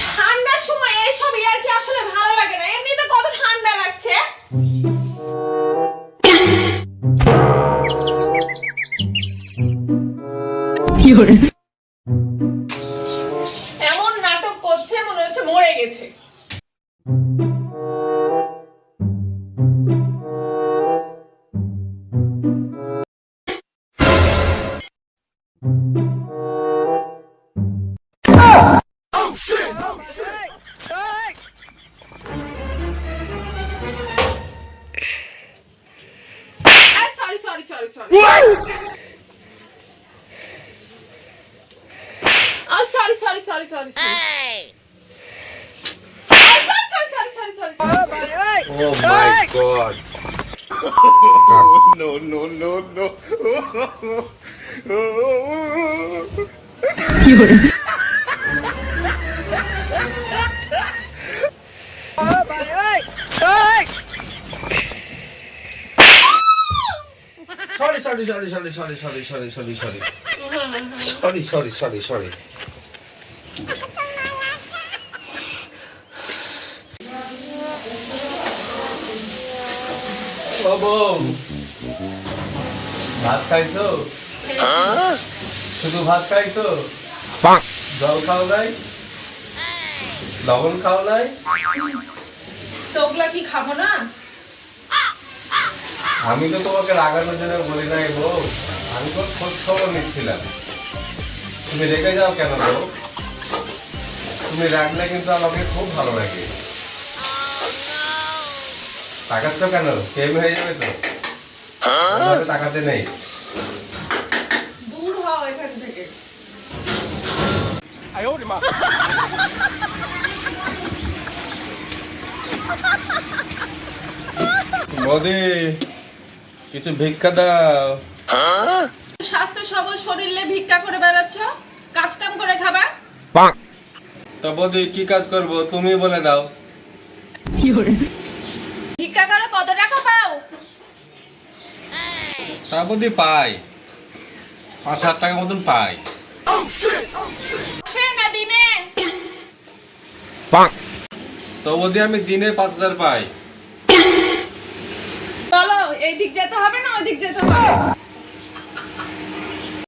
ঠান্ডার সময় এইসব আর কি আসলে ভালো লাগে না, এমনিতে কত ঠান্ডা লাগছে। এমন নাটক করছে মনে হচ্ছে মরে গেছে। Sorry. Oh my God. No. Sorry. ও বউ, ভাত খাইছো? শুধু ভাত খাইছো? জল খাও নাই? লবণ খাও নাই? তো ওগুলা কি খাবো না? আমি তো তোমাকে রাগানোর জন্য বলি নাই বউ, আমি তো খোঁজ খবর নিচ্ছিলাম। তুমি রেখে যাও কেন বউ? তুমি রাখলে কিন্তু আমাকে খুব ভালো লাগে। তাকাচ্ছ কেন? প্রেম হয়ে যাবে তো। তাকাতে নেই। দূর হও এখান থেকে। বৌদি, কিছু ভিক্ষা দাও। স্বাস্থ্য সবল শরীরে ভিক্ষা করে বেড়াচ্ছ, কাজ কাম করে খাবা। তো বৌদি কি কাজ করব তুমি বলে দাও। ভিক্ষা করে কত টাকা পাও? তা বৌদি পাই 5-7 টাকা মতন পাই। সে না দিনে? তো বৌদি আমি দিনে 5,000 পাই। চলো এই দিক যেতে হবে না ওই দিক যেতে হবে?